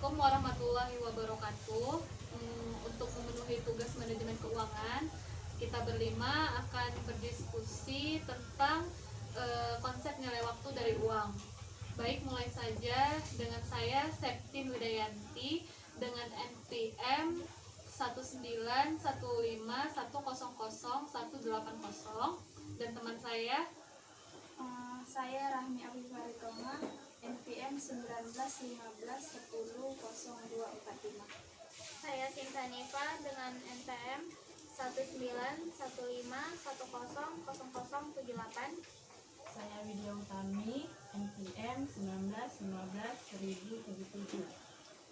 Assalamualaikum warahmatullahi wabarakatuh. Untuk memenuhi tugas manajemen keuangan, kita berlima akan berdiskusi tentang konsep nilai waktu dari uang. Baik, mulai saja dengan saya Septin Widayanti dengan NPM 19151000180 dan teman saya Saya Rahmi Afifah, NPM 1915100245. Saya Sinta Nifa dengan NPM 1915100078. Saya Widya Utami, NPM 19151077.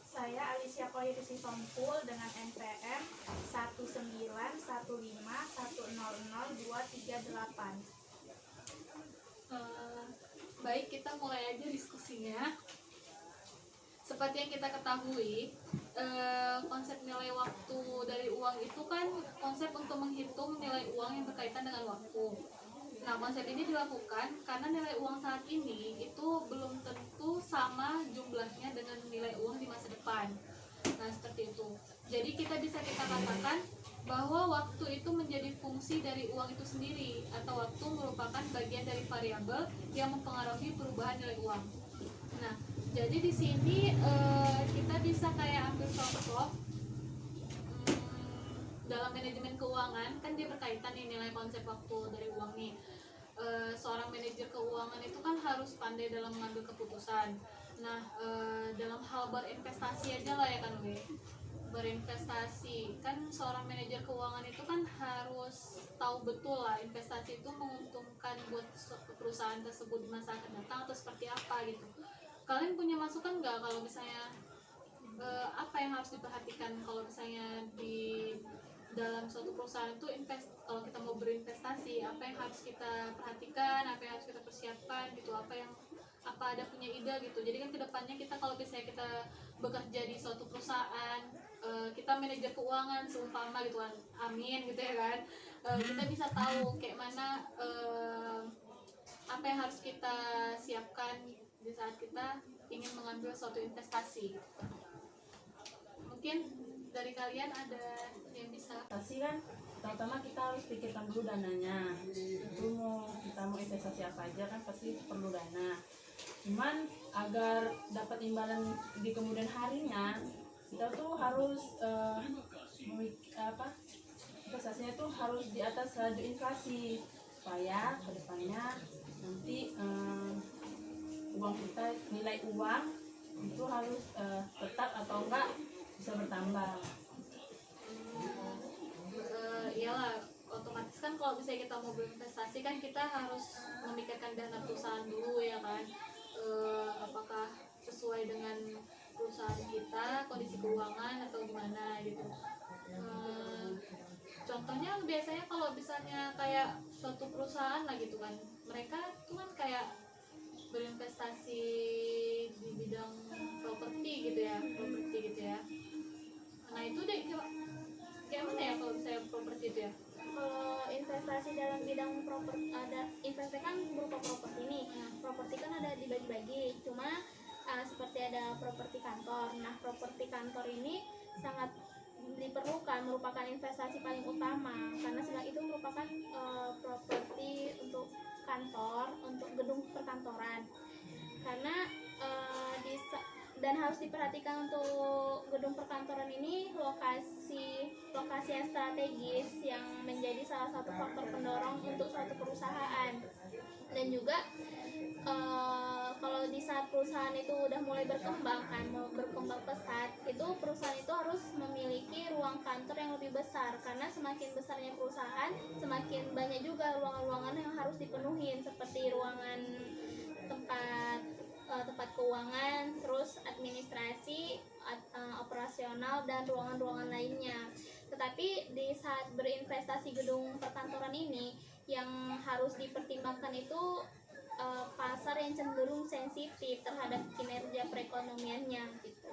Saya Alicia Koiri Sisompul dengan NPM 19151000238. Baik, kita mulai aja diskusinya. Seperti yang kita ketahui, konsep nilai waktu dari uang itu kan konsep untuk menghitung nilai uang yang berkaitan dengan waktu. Nah, konsep ini dilakukan karena nilai uang saat ini itu belum tentu sama jumlahnya dengan nilai uang di masa depan. Nah, seperti itu. Jadi kita katakan bahwa waktu itu menjadi fungsi dari uang itu sendiri, atau waktu merupakan bagian dari variabel yang mempengaruhi perubahan nilai uang. Nah, jadi di sini kita bisa kayak ambil contoh dalam manajemen keuangan, kan dia berkaitan nih nilai konsep waktu dari uang nih. Seorang manajer keuangan itu kan harus pandai dalam mengambil keputusan. Nah, dalam hal berinvestasi aja lah ya kan, berinvestasi kan seorang manajer keuangan itu kan harus tahu betul lah investasi itu menguntungkan buat perusahaan tersebut di masa akan datang atau seperti apa gitu. Kalian punya masukan nggak kalau misalnya apa yang harus diperhatikan kalau misalnya di dalam suatu perusahaan itu kalau kita mau berinvestasi, apa yang harus kita perhatikan, apa yang harus kita persiapkan gitu, apa ada punya ide gitu. Jadi kan kedepannya kita kalau misalnya kita bekerja di suatu perusahaan, kita manajer keuangan seumpama gitu kan, amin gitu ya kan, kita bisa tahu kayak mana apa yang harus kita siapkan di saat kita ingin mengambil suatu investasi. Mungkin dari kalian ada yang bisa? Investasi kan pertama kita harus pikirkan dulu dananya. Itu kita mau investasi apa aja kan pasti perlu dana. Cuman agar dapat imbalan di kemudian harinya, kita tuh harus investasinya tuh harus di atas laju inflasi supaya kedepannya nanti uang kita, nilai uang itu harus tetap atau enggak bisa bertambah. Iyalah, otomatis kan kalau misalnya kita mau berinvestasi kan kita harus memikirkan dana perusahaan dulu ya kan, apakah sesuai dengan perusahaan kita, kondisi keuangan atau gimana gitu. Contohnya biasanya kalau misalnya kayak suatu perusahaan lah gitu kan, mereka tuh kan kayak berinvestasi di bidang properti gitu ya. Nah itu deh kayak mana ya kalau misalnya properti itu ya? Kalau investasi dalam bidang properti, ada investasi kan berupa properti nih. Properti kan ada dibagi-bagi, cuma seperti ada properti kantor. Nah, properti kantor ini sangat diperlukan, merupakan investasi paling utama karena itu merupakan properti untuk kantor, untuk gedung perkantoran. Karena dan harus diperhatikan untuk gedung perkantoran ini lokasi yang strategis yang menjadi salah satu faktor pendorong untuk suatu perusahaan. Dan juga kalau di saat perusahaan itu udah mulai berkembang pesat, itu perusahaan itu harus memiliki ruang kantor yang lebih besar, karena semakin besarnya perusahaan semakin banyak juga ruangan-ruangan yang harus dipenuhi, seperti ruangan tempat keuangan, terus administrasi, operasional, dan ruangan-ruangan lainnya. Tetapi di saat berinvestasi gedung perkantoran ini, yang harus dipertimbangkan itu pasar yang cenderung sensitif terhadap kinerja perekonomiannya gitu.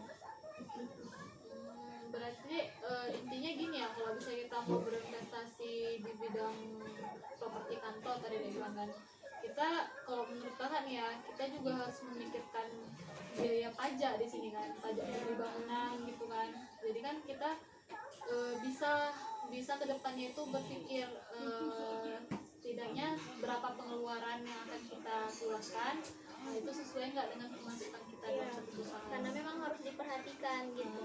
Berarti intinya gini ya, kalau bisa kita mau berinvestasi di bidang properti kantor tadi dibilang kan, kita kalau menurut kakak nih ya, kita juga harus memikirkan biaya pajak di sini kan, pajak yang dibang Jadi kan kita bisa kedepannya itu berpikir setidaknya berapa pengeluaran yang akan kita keluarkan, nah itu sesuai nggak dengan pemasukan kita dalam satu perusahaan. Karena memang harus diperhatikan gitu.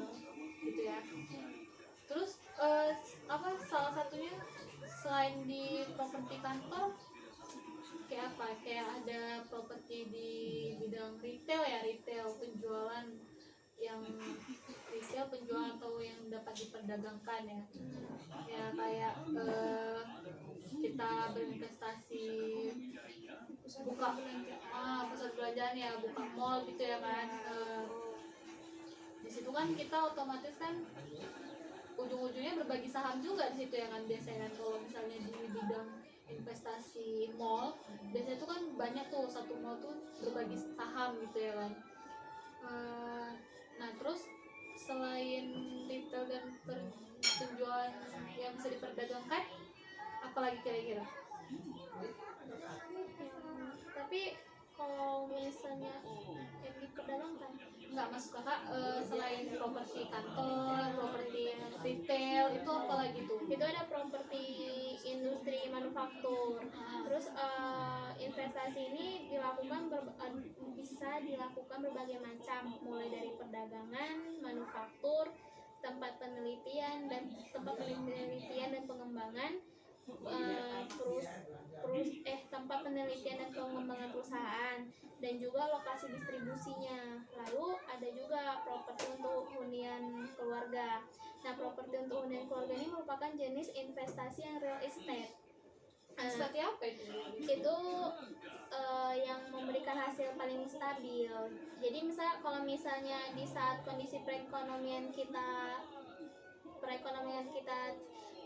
Gitu ya. Terus apa salah satunya selain di properti kantor kayak apa? Kayak ada properti di bidang retail ya, retail penjualan yang retail penjualan atau yang dapat diperdagangkan ya. Ya kayak kita berinvestasi buka pusat belanjaan ya, buka mall gitu ya kan. Di situ kan kita otomatis kan ujung-ujungnya berbagi saham juga di situ ya kan biasanya kan. Kalau misalnya di bidang investasi mall biasanya itu kan banyak tuh satu mall tuh berbagi saham gitu ya kan. Nah terus selain retail dan penjualan yang bisa diperdagangkan apalagi kira-kira? Tapi kalau misalnya yang diperdagangkan Nggak masuk kakak, selain properti kantor, properti retail itu apa lagi tuh? itu ada properti industri manufaktur. Terus investasi ini bisa dilakukan berbagai macam, mulai dari perdagangan, manufaktur, tempat penelitian dan pengembangan, tempat penelitian dan pengembangan perusahaan, dan juga lokasi distribusinya. Lalu ada juga properti untuk hunian keluarga. Nah, properti untuk hunian keluarga ini merupakan jenis investasi yang real estate. Seperti apa itu? Itu yang memberikan hasil paling stabil. Jadi kalau misalnya di saat kondisi perekonomian kita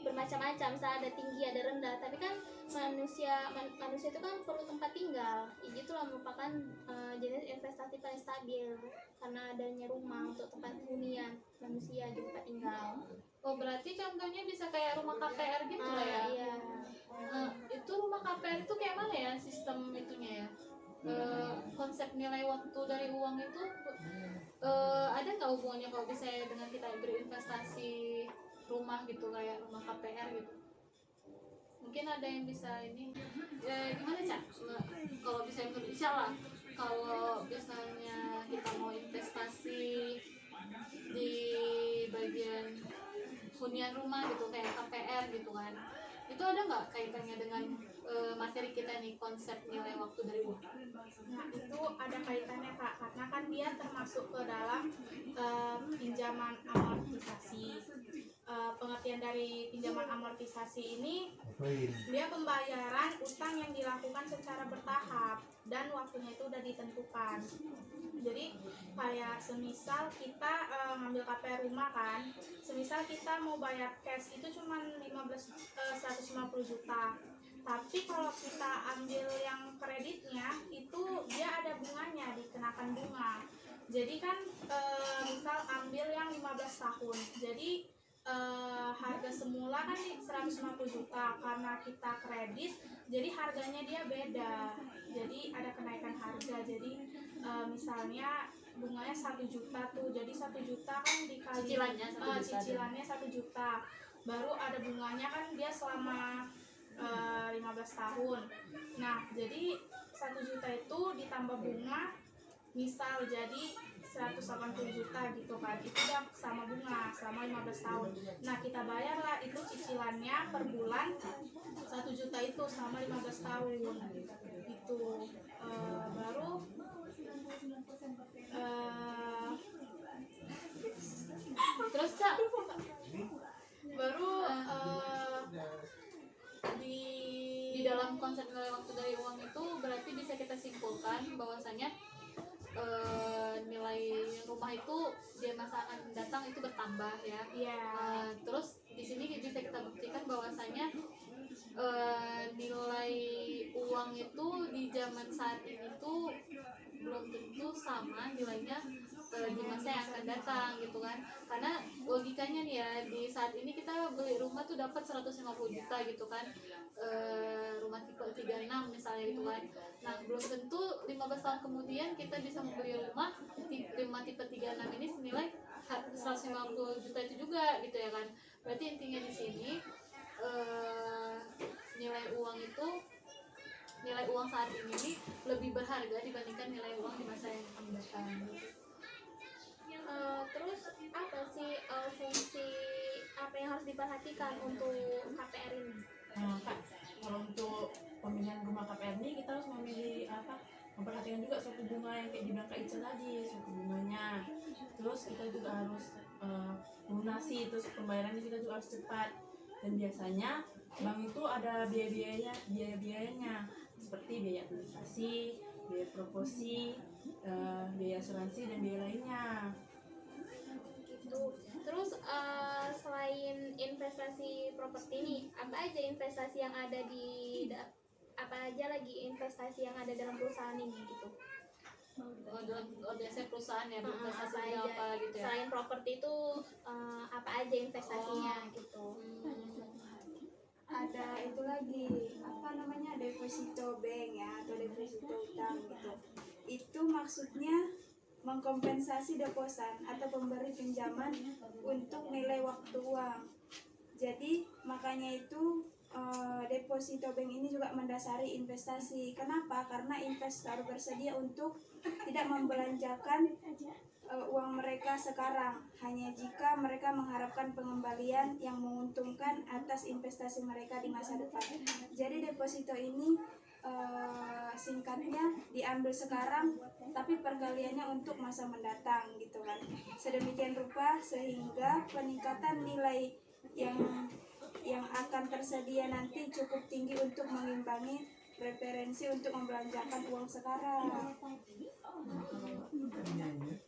bermacam-macam, misalnya ada tinggi ada rendah, tapi kan manusia itu kan perlu tempat tinggal. Itulah merupakan jenis investasi paling stabil karena adanya rumah untuk tempat hunian manusia di tempat tinggal. Oh berarti contohnya bisa kayak rumah KPR gitu lah ya? Iya. Itu rumah KPR itu kayak mana ya sistem itunya ya? Konsep nilai waktu dari uang itu ada nggak hubungannya kalau misalnya dengan kita berinvestasi rumah gitu kayak rumah KPR gitu? Mungkin ada yang bisa ini gimana Cak? Kalau bisa menurut Isya lah, kalau misalnya kita mau investasi di bagian hunian rumah gitu kayak KPR gitu kan, itu ada nggak kaitannya dengan materi kita nih, konsep nilai waktu dari uang? Nah, itu ada kaitannya Kak, karena kan dia termasuk ke dalam pinjaman amortisasi. Pengertian dari pinjaman amortisasi ini, dia pembayaran utang yang dilakukan secara bertahap dan waktunya itu udah ditentukan. Jadi kayak semisal kita ngambil KPR rumah kan, semisal kita mau bayar cash itu cuma 150 juta. Tapi kalau kita ambil yang kreditnya itu dia ada bunganya, dikenakan bunga. Jadi kan misal ambil yang 15 tahun. Jadi harga semula kan di 150 juta, karena kita kredit jadi harganya dia beda, jadi ada kenaikan harga. Jadi misalnya bunganya 1 juta tuh, jadi 1 juta kan dikali cicilannya 1 juta, baru ada bunganya kan dia selama 15 tahun. Nah jadi 1 juta itu ditambah bunga misal jadi 180 juta gitu kan, itu udah sama bunga selama 15 tahun. Nah kita bayarlah itu cicilannya per bulan 1 juta itu selama 15 tahun itu. Baru Terus Cak, baru di dalam konsep nilai waktu dari uang itu berarti bisa kita simpulkan bahwasanya nilai rumah itu di masa akan datang itu bertambah ya. Terus di sini bisa kita buktikan bahwasanya nilai uang itu di zaman saat ini tuh belum tentu sama nilainya di masa yang akan datang gitu kan. Karena logikanya nih ya, di saat ini kita beli rumah tuh dapat 150 juta gitu kan, rumah tipe 36 misalnya gitu kan. Nah belum tentu 15 tahun kemudian kita bisa membeli rumah tipe 36 ini senilai 150 juta itu juga gitu ya kan. Berarti intinya di sini nilai uang itu, nilai uang saat ini nih lebih berharga dibandingkan nilai uang di masa yang akan datang. Terus apa sih fungsi apa yang harus diperhatikan untuk KPR ini? Nah, Kak, kalau untuk pemilihan rumah KPR ini kita harus memilih apa? Memperhatikan juga suku bunga yang kayak dibilang Kak Ica tadi, suku bunganya. Terus kita juga harus lunasi, terus pembayarannya kita juga harus cepat. Dan biasanya bank itu ada biaya-biayanya seperti biaya administrasi, biaya proposi, biaya asuransi dan biaya lainnya. Gitu. Terus selain investasi properti ini, apa aja investasi yang ada apa aja lagi investasi yang ada dalam perusahaan ini gitu? Biasanya perusahaan ya, Apa investasi aja apa gitu ya. selain properti itu apa aja investasinya gitu? Ada itu lagi apa namanya deposito bank ya atau deposito utang gitu. Itu maksudnya mengkompensasi deposan atau pemberi pinjaman untuk nilai waktu uang. Jadi makanya itu deposito bank ini juga mendasari investasi. Kenapa? Karena investor bersedia untuk tidak membelanjakan uang mereka sekarang, hanya jika mereka mengharapkan pengembalian yang menguntungkan atas investasi mereka di masa depan. Jadi deposito ini singkatnya diambil sekarang tapi perkaliannya untuk masa mendatang gitu kan. Sedemikian rupa sehingga peningkatan nilai yang akan tersedia nanti cukup tinggi untuk mengimbangi preferensi untuk membelanjakan uang sekarang.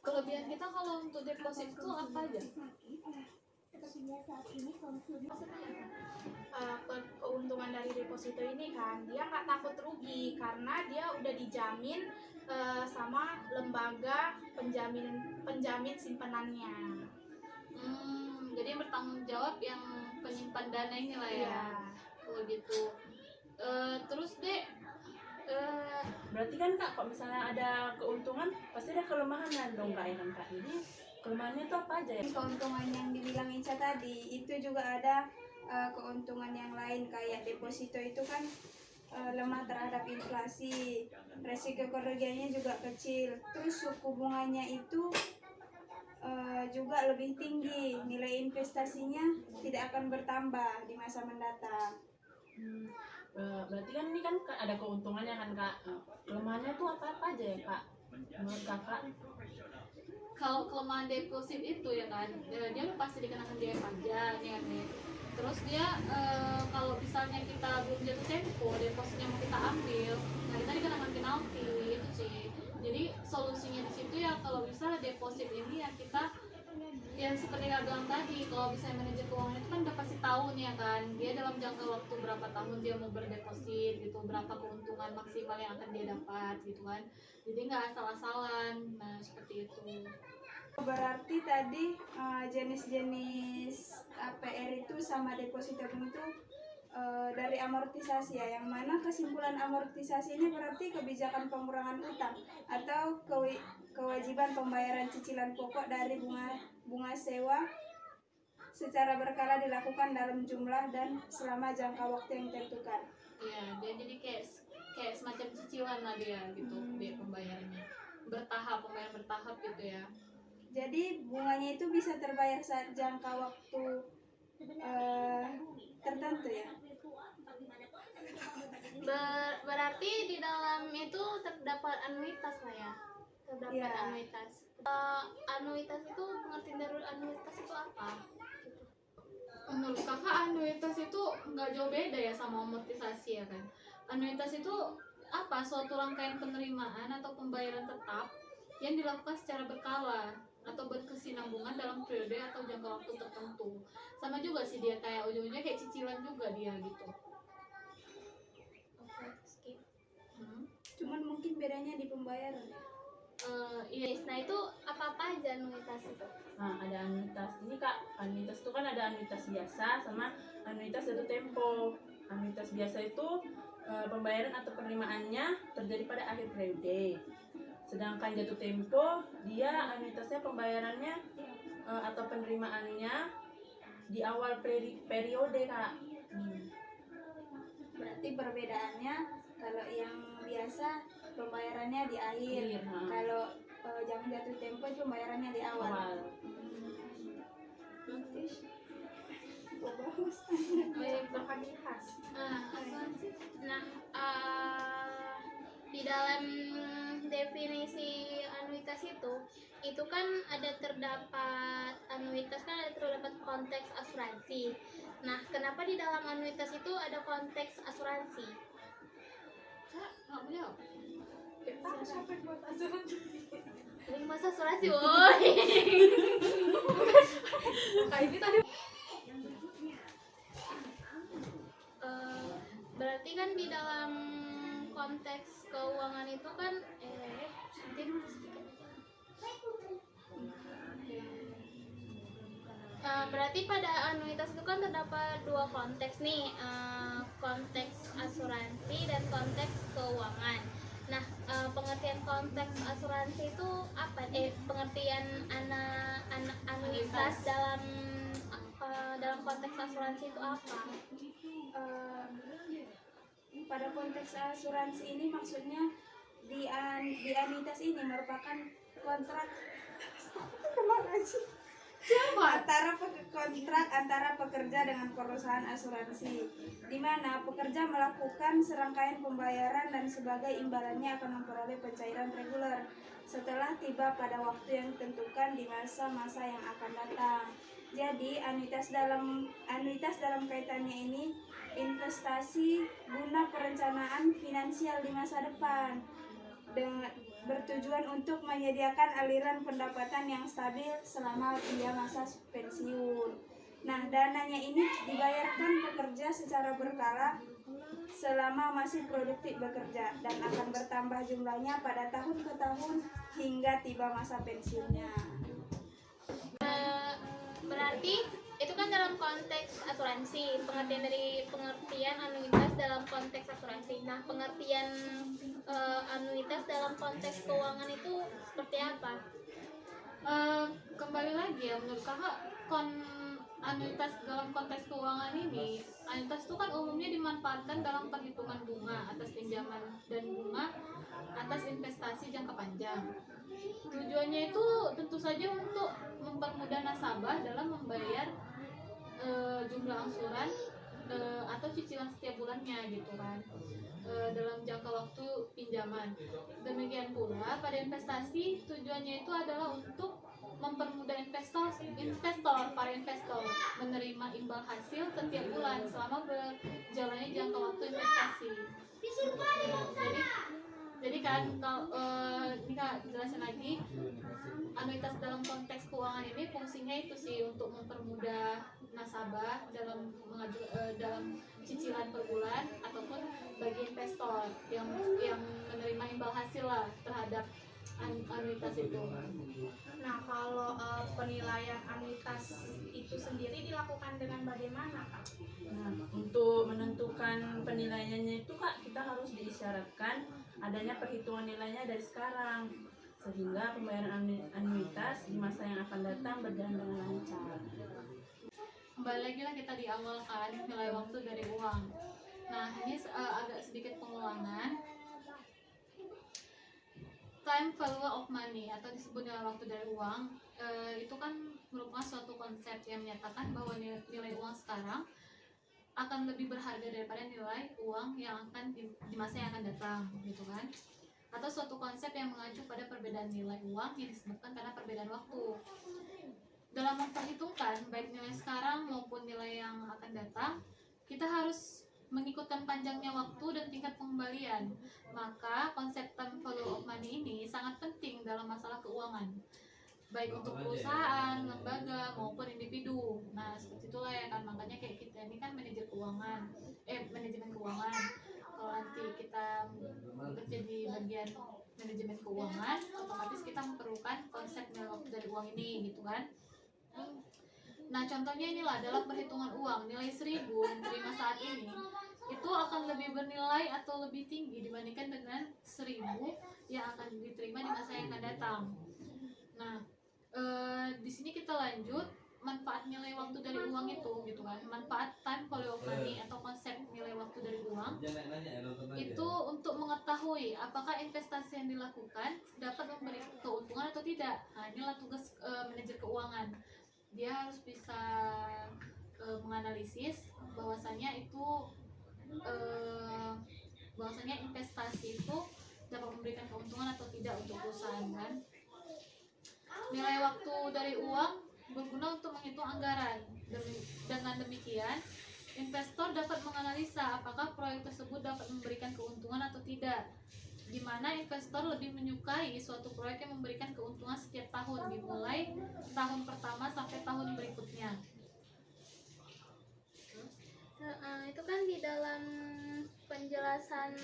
Kelebihan kita kalau untuk deposit itu apa aja? Keuntungan dari deposito ini kan dia nggak takut rugi karena dia udah dijamin sama lembaga penjamin simpenannya. Jadi yang bertanggung jawab yang penyimpan dana ini lah ya. Iya. Oh gitu. Terus deh, Berarti kan Kak, kalau misalnya ada keuntungan pasti ada kelemahan dong Kak, ya kan Kak? Jadi kelemahannya itu apa aja ya? Keuntungan yang dibilang Ica tadi itu juga ada keuntungan yang lain kayak deposito itu kan lemah terhadap inflasi, resiko kerugiannya juga kecil, terus suku bunganya itu juga lebih tinggi, nilai investasinya tidak akan bertambah di masa mendatang. Berarti kan ini kan ada keuntungannya kan Kak. Kelemahannya tuh apa aja ya Kak? Menurut Kakak? kalau kelemahan deposit itu ya kan, dia pasti dikenakan biaya pajak ya kan. Terus dia kalau misalnya kita belum jatuh tempo, depositnya mau kita ambil, nah kita dikenakan penalti itu sih. Jadi solusinya di situ ya kalau misalnya deposit ini ya kita yang seperti yang bilang tadi, kalau misalnya manajer keuangan itu kan udah pasti tahu nih ya kan, dia dalam jangka waktu berapa tahun dia mau berdeposit gitu, berapa keuntungan maksimal yang akan dia dapat gitu kan. Jadi nggak asal-asalan, nah seperti itu. Berarti tadi jenis-jenis APR itu sama deposito itu dari amortisasi ya, yang mana kesimpulan amortisasi ini berarti kebijakan pengurangan utang atau kewajiban pembayaran cicilan pokok dari bunga sewa secara berkala dilakukan dalam jumlah dan selama jangka waktu yang ditentukan. Iya, dia jadi kayak semacam cicilan lah dia gitu, dia pembayarannya pembayaran bertahap gitu ya. Jadi bunganya itu bisa terbayar saat jangka waktu tertentu ya. Berarti di dalam itu terdapat anuitas lah ya, terdapat Iya. anuitas. Anuitas itu pengertian dari anuitas itu apa? Menurut kakak anuitas itu nggak jauh beda ya sama amortisasi ya kan? Anuitas itu apa? Suatu rangkaian penerimaan atau pembayaran tetap yang dilakukan secara berkala atau berkesinambungan dalam periode atau jangka waktu tertentu. Sama juga sih dia kayak ujung-ujungnya kayak cicilan juga dia gitu. Oke, skip. Cuman mungkin bedanya di pembayaran. Iya. Nah itu apa aja anuitas itu? Nah, ada anuitas. Ini Kak, anuitas itu kan ada anuitas biasa sama anuitas jatuh tempo. Anuitas biasa itu pembayaran atau penerimaannya terjadi pada akhir periode. Sedangkan jatuh tempo, dia anuitasnya pembayarannya atau penerimaannya di awal periode Kak. Berarti perbedaannya kalau yang biasa pembayarannya di akhir, Akhir, ha. kalau jangan jatuh tempo itu pembayarannya di awal. Awal. Berkali khas. Nah, di dalam definisi anuitas itu kan ada terdapat anuitas, kan ada terdapat konteks asuransi. Nah, kenapa di dalam anuitas itu ada konteks asuransi? Nggak punya. Kita siapa yang buat asuransi? Ini masa asuransi, woi. Kayak ini tadi. Berarti kan di dalam konteks keuangan itu kan nanti dulu sedikit. Berarti pada anuitas itu kan terdapat dua konteks nih, konteks asuransi dan konteks keuangan. Nah, pengertian konteks asuransi itu apa? Pengertian anuitas dalam konteks asuransi itu apa? Pada konteks asuransi ini maksudnya di anuitas ini merupakan kontrak kontrak antara pekerja dengan perusahaan asuransi, di mana pekerja melakukan serangkaian pembayaran dan sebagai imbalannya akan memperoleh pencairan reguler setelah tiba pada waktu yang ditentukan di masa-masa yang akan datang. Jadi anuitas dalam kaitannya ini investasi guna perencanaan finansial di masa depan, dengan bertujuan untuk menyediakan aliran pendapatan yang stabil selama dia masa pensiun. Nah, dananya ini dibayarkan pekerja secara berkala selama masih produktif bekerja dan akan bertambah jumlahnya pada tahun ke tahun hingga tiba masa pensiunnya. Berarti itu kan dalam konteks asuransi, pengertian anuitas dalam konteks asuransi. Nah, pengertian anuitas dalam konteks keuangan itu seperti apa? Kembali lagi ya, menurut kakak anuitas dalam konteks keuangan ini, anuitas itu kan umumnya dimanfaatkan dalam perhitungan bunga atas pinjaman dan bunga atas investasi jangka panjang. Tujuannya itu tentu saja untuk mempermudah nasabah dalam membayar jumlah angsuran atau cicilan setiap bulannya gitu kan, dalam jangka waktu pinjaman. Demikian pula pada investasi, tujuannya itu adalah untuk mempermudah para investor menerima imbal hasil setiap bulan selama berjalannya jangka waktu investasi. Jadi kan kalau ini Kak jelasin lagi, anuitas dalam konteks keuangan ini fungsinya itu sih untuk mempermudah nasabah dalam dalam cicilan per bulan ataupun bagi investor yang menerima imbal hasil lah terhadap anuitas itu. Nah, kalau penilaian anuitas itu sendiri dilakukan dengan bagaimana, Kak? Nah, untuk menentukan penilaiannya itu Kak, kita harus diisyaratkan adanya perhitungan nilainya dari sekarang, sehingga pembayaran anuitas di masa yang akan datang berjalan dengan lancar. Kembali lagi lah kita di awal kan, nilai waktu dari uang. Nah, ini agak sedikit pengulangan. Time value of money atau disebut nilai waktu dari uang, itu kan merupakan suatu konsep yang menyatakan bahwa nilai uang sekarang akan lebih berharga daripada nilai uang yang akan di masa yang akan datang gitu kan, atau suatu konsep yang mengacu pada perbedaan nilai uang yang disebabkan karena perbedaan waktu. Dalam memperhitungkan baik nilai sekarang maupun nilai yang akan datang, kita harus mengikutkan panjangnya waktu dan tingkat pengembalian. Maka konsep time value of money ini sangat penting dalam masalah keuangan, baik untuk perusahaan, lembaga maupun individu. Nah, seperti itulah ya kan, makanya kayak kita ini kan manajemen keuangan. Kalau nanti kita bekerja di bagian manajemen keuangan, otomatis kita memerlukan konsep nilai waktu dari uang ini gitu kan. Nah, contohnya inilah dalam perhitungan uang, nilai 1.000 yang terima saat ini itu akan lebih bernilai atau lebih tinggi dibandingkan dengan 1.000 yang akan diterima di masa yang akan datang. Nah, di sini kita lanjut manfaat nilai waktu dari uang itu gitu kan, manfaat time value of money atau konsep nilai waktu dari uang itu untuk mengetahui apakah investasi yang dilakukan dapat memberi keuntungan atau tidak. Nah, inilah tugas manajer keuangan. Dia harus bisa menganalisis bahwasanya itu bahwasanya investasi itu dapat memberikan keuntungan atau tidak untuk perusahaan kan. Nilai waktu dari uang berguna untuk menghitung anggaran. Dengan demikian, investor dapat menganalisa apakah proyek tersebut dapat memberikan keuntungan atau tidak. Di mana investor lebih menyukai suatu proyek yang memberikan keuntungan setiap tahun, dimulai tahun pertama sampai tahun berikutnya. Itu kan di dalam penjelasan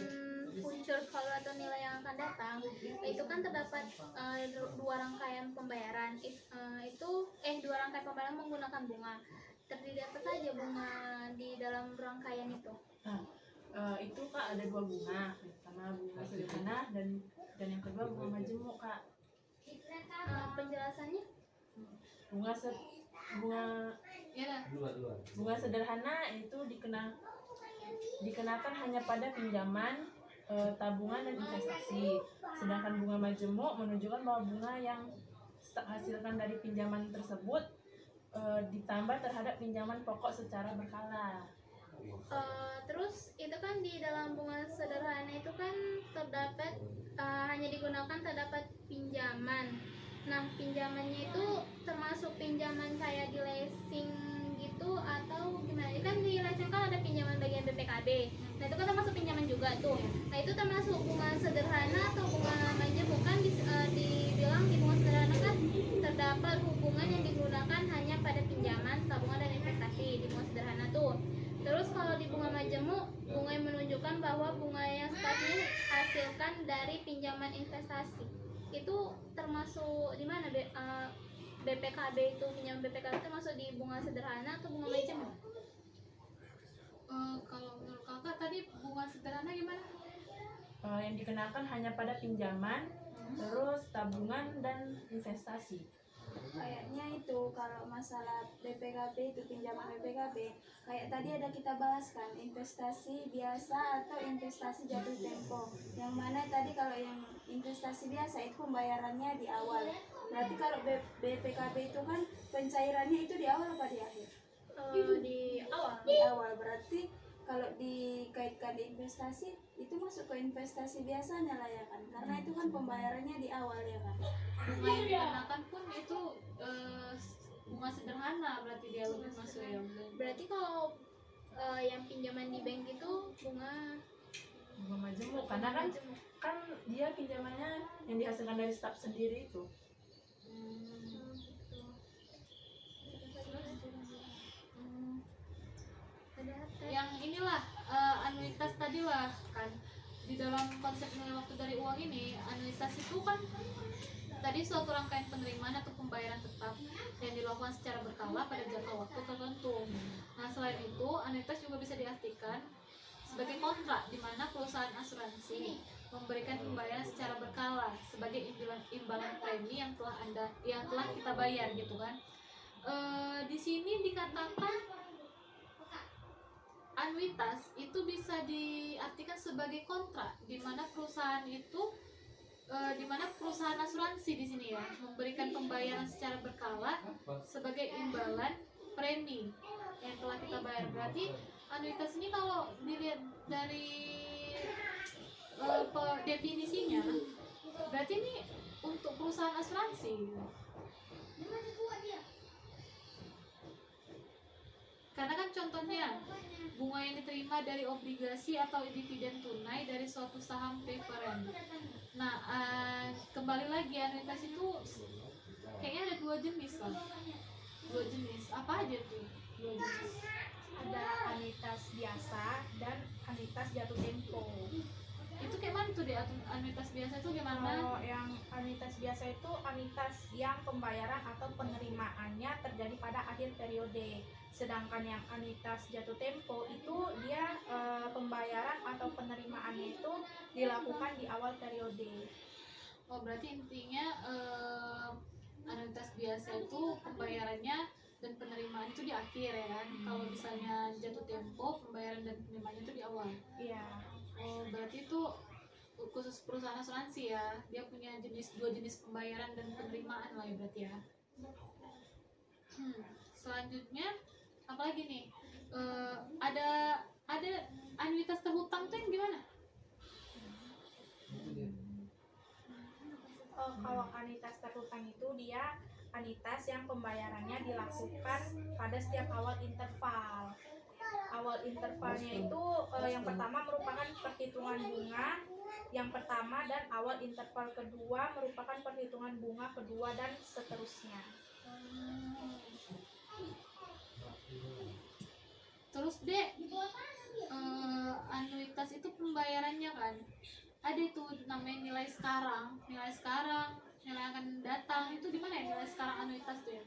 future value atau nilai yang akan datang, itu kan terdapat dua rangkaian pembayaran. Dua rangkaian pembayaran menggunakan bunga. Terdiri apa saja bunga di dalam rangkaian itu? Nah, itu Kak ada 2 bunga. Yang pertama bunga sederhana dan yang kedua bunga majemuk Kak. Penjelasannya? Bunga sederhana itu dikenakan hanya pada pinjaman, tabungan dan investasi. Sedangkan bunga majemuk menunjukkan bahwa bunga yang hasilkan dari pinjaman tersebut ditambah terhadap pinjaman pokok secara berkala. Terus itu kan di dalam bunga sederhana itu kan terdapat hanya digunakan terdapat pinjaman. Nah, pinjamannya itu termasuk pinjaman kayak di leasing gitu atau gimana? Ini kan di leasing kan ada pinjaman bagian BPKB. Nah, itu kan termasuk pinjaman juga tuh. Nah, itu termasuk bunga sederhana atau bunga majemuk kan dibilang di bunga sederhana kan terdapat hubungan yang digunakan hanya pada pinjaman, tabungan dan investasi di bunga sederhana tuh. Terus kalau di bunga majemuk, bunga yang menunjukkan bahwa bunga yang stabil hasilkan dari pinjaman investasi. Itu termasuk di mana BPKB itu, pinjaman BPKB itu masuk di bunga sederhana atau bunga majemuk? Kalau menurut kakak tadi bunga sederhana gimana? Yang dikenakan hanya pada pinjaman, terus tabungan dan investasi. Kayaknya itu kalau masalah BPKB itu pinjaman BPKB kayak tadi ada kita bahas kan investasi biasa atau investasi jatuh tempo, yang mana tadi kalau yang investasi biasa itu pembayarannya di awal, berarti kalau BPKB itu kan pencairannya itu di awal apa di akhir? Di awal berarti kalau dikaitkan di investasi itu masuk ke investasi biasanya lah ya kan, karena itu kan pembayarannya di awal ya kan. Bunga yang dikenakan pun itu bunga sederhana, berarti dia lebih masuk ya. Berarti kalau yang pinjaman di bank itu bunga Majemuk karena kan dia pinjamannya yang dihasilkan dari staff sendiri itu. Yang inilah anuitas tadi lah kan, di dalam konsep nilai waktu dari uang ini, anuitas itu kan tadi suatu rangkaian penerimaan atau pembayaran tetap yang dilakukan secara berkala pada jangka waktu tertentu. Nah, selain itu, anuitas juga bisa diartikan sebagai kontrak di mana perusahaan asuransi memberikan pembayaran secara berkala sebagai imbalan premi yang telah kita bayar gitu kan. Di sini dikatakan anuitas itu bisa diartikan sebagai kontrak di mana perusahaan itu di mana perusahaan asuransi di sini ya memberikan pembayaran secara berkala sebagai imbalan premi yang telah kita bayar. Berarti anuitas ini kalau dilihat dari definisinya, berarti ini untuk perusahaan asuransi. Karena kan contohnya bunga yang diterima dari obligasi atau dividen tunai dari suatu saham preferen. Nah, kembali lagi anuitas itu kayaknya ada 2 jenis lah. 2 jenis. Apa aja tuh? 2 jenis. Ada anuitas biasa dan anuitas jatuh tempo. Itu kayak mana tuh deh anuitas biasa itu gimana? Kalau yang anuitas biasa itu anuitas yang pembayaran atau penerimaannya terjadi pada akhir periode. Sedangkan yang anuitas jatuh tempo itu dia pembayaran atau penerimaannya itu dilakukan di awal periode. Oh, berarti intinya anuitas biasa itu pembayarannya dan itu di akhir ya kan. Kalau misalnya jatuh tempo, pembayaran dan penerimaannya itu di awal. Iya. Oh, berarti itu khusus perusahaan asuransi ya. Dia punya dua jenis pembayaran dan penerimaan lah ya berarti ya. Selanjutnya apalagi nih? Ada anuitas terhutang tuh yang gimana? Kalau anuitas terhutang itu dia anuitas yang pembayarannya dilakukan pada setiap awal interval. Awal intervalnya itu yang pertama merupakan perhitungan bunga yang pertama, dan awal interval kedua merupakan perhitungan bunga kedua, dan seterusnya. Terus deh, anuitas itu pembayarannya kan ada itu namanya nilai sekarang, nilai akan datang. Itu di mana ya nilai sekarang anuitas tuh ya?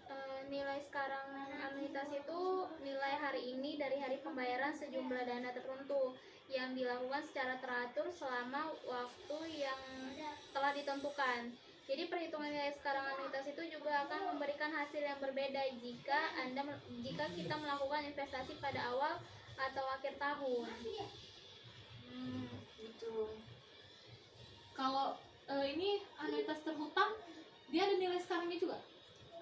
Nilai sekarang anuitas itu nilai hari ini dari hari pembayaran sejumlah dana tertentu yang dilakukan secara teratur selama waktu yang telah ditentukan. Jadi perhitungan nilai sekarang anuitas itu juga akan memberikan hasil yang berbeda jika kita melakukan investasi pada awal atau akhir tahun. Gitu. Kalau ini anuitas terhutang, dia ada nilai sekarangnya juga?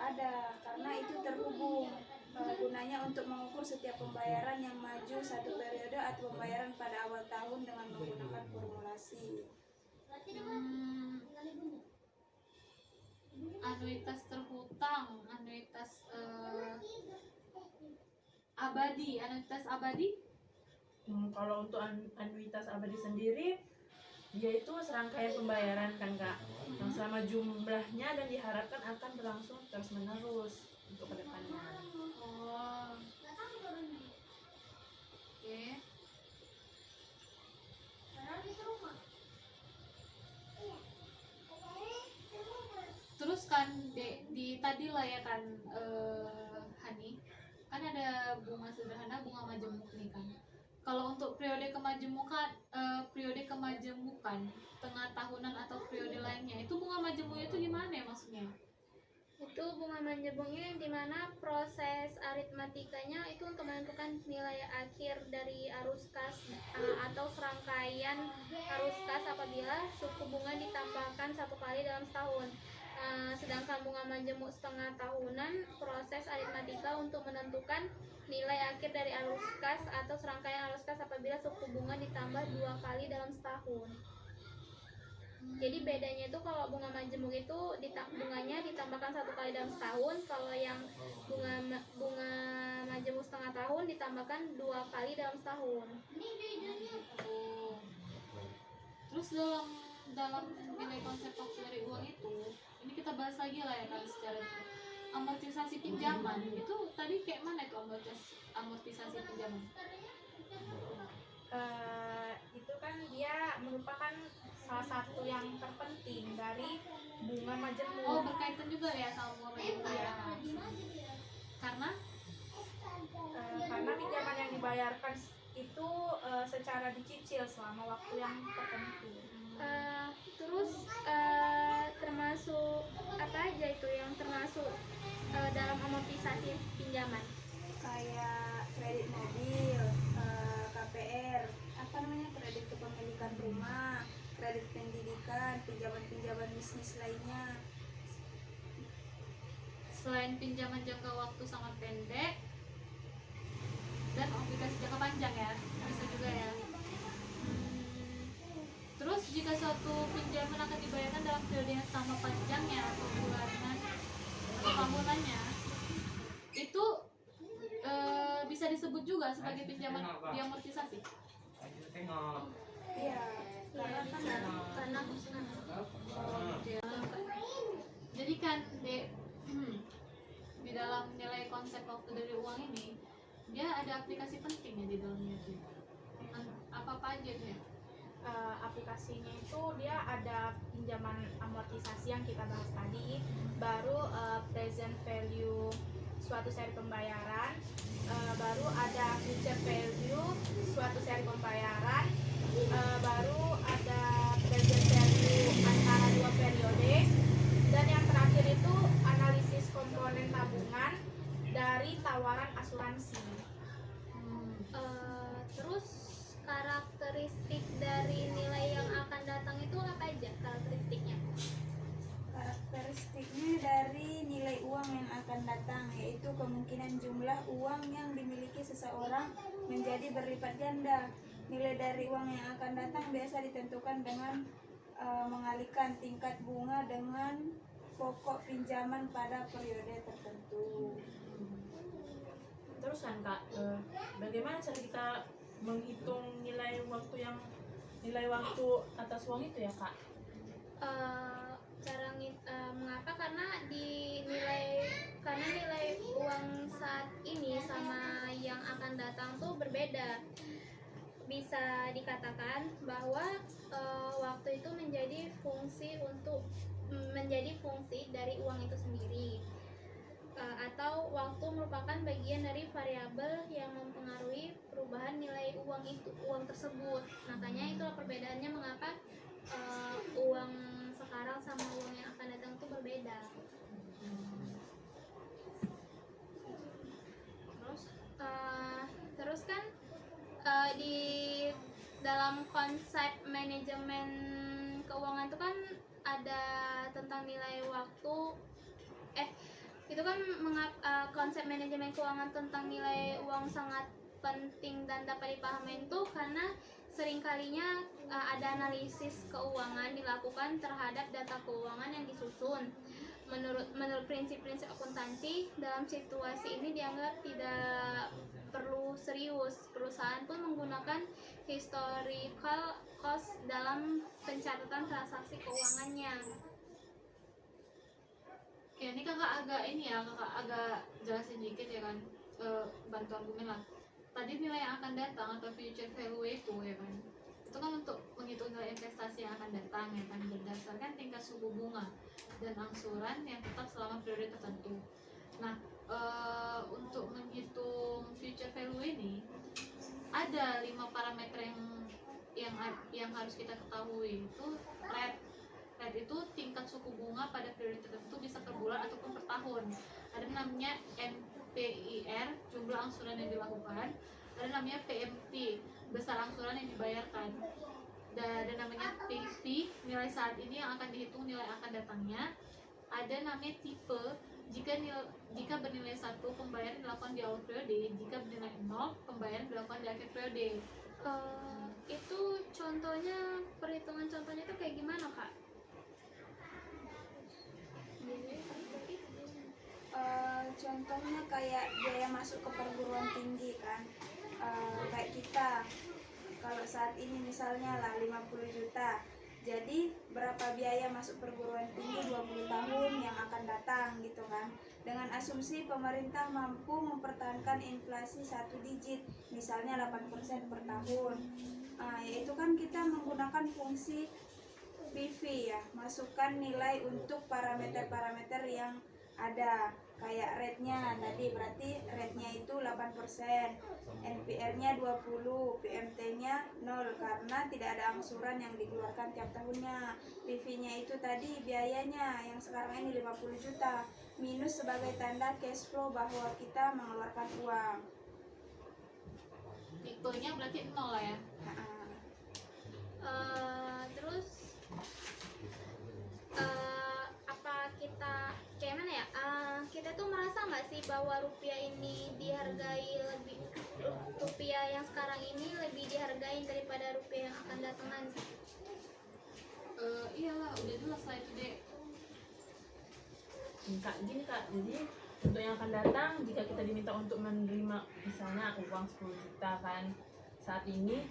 Ada, karena itu terhubung. Gunanya untuk mengukur setiap pembayaran yang maju satu periode atau pembayaran pada awal tahun dengan menggunakan formulasi. Anuitas terhutang, anuitas abadi. Kalau untuk anuitas abadi sendiri, dia itu serangkaian pembayaran kan Kak, yang selama jumlahnya dan diharapkan akan berlangsung terus menerus untuk kedepannya. Oh. Oke. Terus kan di tadi lah ya kan, Hani, kan ada bunga sederhana, bunga majemuk nih kan. Kalau untuk periode kemajemukan tengah tahunan atau periode lainnya, itu bunga majemuknya itu gimana ya maksudnya? Itu bunga majemuknya di mana proses aritmatikanya itu untuk menentukan nilai akhir dari arus kas atau serangkaian arus kas apabila suku bunga ditambahkan satu kali dalam setahun. Sedangkan bunga majemuk setengah tahunan proses aritmatika untuk menentukan nilai akhir dari arus kas atau serangkaian arus kas apabila suku bunga ditambah 2 kali dalam setahun. Jadi bedanya itu kalau bunga majemuk itu bunganya ditambahkan 1 kali dalam setahun, kalau yang bunga majemuk setengah tahun ditambahkan 2 kali dalam setahun. Terus dalam nilai konsep waktu dari uang itu, ini kita bahas lagi lah ya kan secara amortisasi pinjaman itu tadi kayak mana itu amortisasi pinjaman? Itu kan dia merupakan salah satu yang terpenting dari bunga majemuk. Oh, berkaitan juga ya sama bunga majemuk ya. Karena pinjaman yang dibayarkan itu secara dicicil selama waktu yang tertentu. Terus termasuk apa aja itu yang termasuk dalam amortisasi pinjaman? Kayak kredit mobil, KPR, kredit kepemilikan rumah, kredit pendidikan, pinjaman-pinjaman bisnis lainnya. selain pinjaman jangka waktu sangat pendek dan obligasi jangka panjang ya, bisa juga ya. Terus jika suatu pinjaman akan dibayarkan dalam periode yang sama panjangnya atau bulanan atau tahunannya, itu bisa disebut juga sebagai pinjaman diamortisasi. Iya, Karena Jadi kan di dalam nilai konsep waktu dari uang ini, dia ada aplikasi penting ya di dalamnya tuh. Apa aja tuh ya? Aplikasinya itu dia ada pinjaman amortisasi yang kita bahas tadi, baru present value suatu seri pembayaran, baru ada future value suatu seri pembayaran, baru ada present value antara 2 periode, dan yang terakhir itu analisis komponen tabungan dari tawaran asuransi. Terus karakteristik dari nilai yang akan datang itu apa aja karakteristiknya? Karakteristiknya dari nilai uang yang akan datang, yaitu kemungkinan jumlah uang yang dimiliki seseorang menjadi berlipat ganda. Nilai dari uang yang akan datang biasa ditentukan dengan mengalihkan tingkat bunga dengan pokok pinjaman pada periode tertentu. Terus kan Kak, bagaimana cara kita menghitung nilai waktu atas uang itu ya Kak? Mengapa? Karena nilai uang saat ini sama yang akan datang tuh berbeda. Bisa dikatakan bahwa waktu itu menjadi fungsi dari uang itu sendiri. Atau waktu merupakan bagian dari variabel yang mempengaruhi perubahan nilai uang tersebut. Makanya itulah perbedaannya mengapa uang sekarang sama uang yang akan datang itu berbeda. Terus kan di dalam konsep manajemen keuangan itu kan ada tentang nilai waktu. Itu kan konsep manajemen keuangan tentang nilai uang sangat penting dan dapat dipahami itu karena seringkalinya ada analisis keuangan dilakukan terhadap data keuangan yang disusun. Menurut prinsip-prinsip akuntansi, dalam situasi ini dianggap tidak perlu serius. Perusahaan pun menggunakan historical cost dalam pencatatan transaksi keuangannya. Ya ini kakak agak jelasin dikit ya kan, bantu argumen lah. Tadi nilai yang akan datang atau future value itu ya kan, itu kan untuk menghitung nilai investasi yang akan datang ya kan, berdasarkan tingkat suku bunga dan angsuran yang tetap selama periode tertentu. Nah, untuk menghitung future value ini ada 5 parameter yang harus kita ketahui. Itu rate itu tingkat suku bunga pada periode tertentu, bisa per bulan ataupun per tahun. Ada namanya MPIR, jumlah angsuran yang dilakukan. Ada namanya PMT, besar angsuran yang dibayarkan. Dan ada namanya PV, nilai saat ini yang akan dihitung nilai akan datangnya. Ada namanya tipe, jika bernilai 1, pembayaran dilakukan di awal periode. Jika bernilai 0, pembayaran dilakukan di akhir periode. Itu contohnya, perhitungan contohnya itu kayak gimana Kak? Contohnya kayak biaya masuk ke perguruan tinggi kan, kayak kita kalau saat ini misalnya lah 50 juta, jadi berapa biaya masuk perguruan tinggi 20 tahun yang akan datang gitu kan, dengan asumsi pemerintah mampu mempertahankan inflasi 1 digit, misalnya 8% per tahun. Yaitu kan kita menggunakan fungsi PV ya, masukkan nilai untuk parameter-parameter yang ada, kayak rate-nya tadi, berarti rate-nya itu 8%, NPR-nya 20, PMT-nya 0 karena tidak ada angsuran yang dikeluarkan tiap tahunnya. PV-nya itu tadi biayanya yang sekarang ini 50 juta, minus sebagai tanda cash flow bahwa kita mengeluarkan uang. Tipenya berarti 0 lah ya. Terus apa kita kayak mana ya? Kita tuh merasa nggak sih bahwa rupiah ini rupiah yang sekarang ini lebih dihargai daripada rupiah yang akan datang nanti? Iyalah, udah jelas lah itu deh. Kak, gini Kak, jadi untuk yang akan datang, jika kita diminta untuk menerima misalnya uang 10 juta kan saat ini,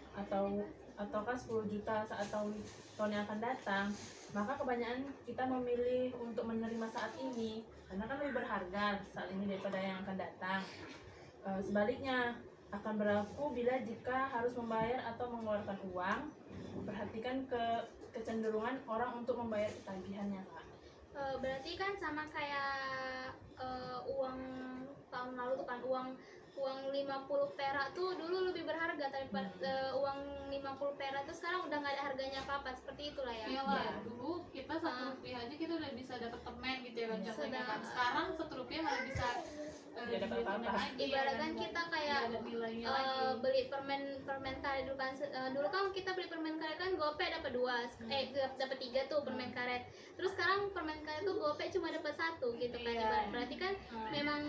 ataukah 10 juta saat tahun yang akan datang, maka kebanyakan kita memilih untuk menerima saat ini karena kan lebih berharga saat ini daripada yang akan datang. Sebaliknya akan berlaku bila jika harus membayar atau mengeluarkan uang. Perhatikan kecenderungan orang untuk membayar tagihannya Kak. Berarti kan sama kayak uang tahun lalu tuh kan, uang 50 perak tuh dulu lebih berharga daripada uang 50 perak tuh sekarang udah nggak ada harganya apa-apa, seperti itulah ya. Iyalah, dulu kita 1 rupiah aja kita udah bisa dapat permen gitu ya kan, contohnya kan. Sekarang 1 rupiah malah bisa Tidak dapat apa-apa. Ibaratkan kita kayak nilainya lagi. beli permen karet dulu kan, dulu kan kita beli permen karet kan gope dapat 2, dapat 3 tuh permen karet. Terus sekarang permen karet tuh gope cuma dapat 1 gitu kan. Iya. Berarti kan memang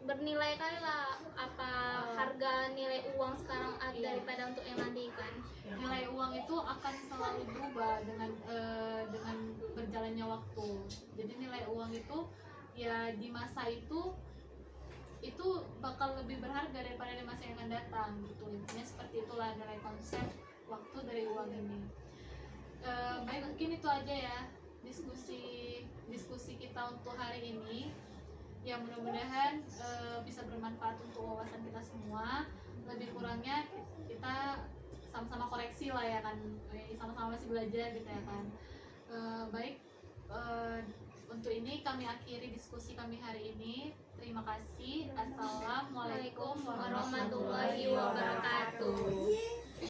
bernilai kali lah apa harga nilai uang sekarang daripada untuk yang nanti kan. Nilai uang itu akan selalu berubah dengan berjalannya waktu. Jadi nilai uang itu ya di masa itu bakal lebih berharga daripada di masa yang akan datang gitu. Intinya seperti itulah nilai konsep waktu dari uang ini. Baik, mungkin itu aja ya diskusi kita untuk hari ini. Ya mudah-mudahan bisa bermanfaat untuk wawasan kita semua. Lebih kurangnya kita sama-sama koreksi lah ya kan, sama-sama masih belajar gitu ya kan. Baik, untuk ini kami akhiri diskusi kami hari ini. Terima kasih. Assalamualaikum warahmatullahi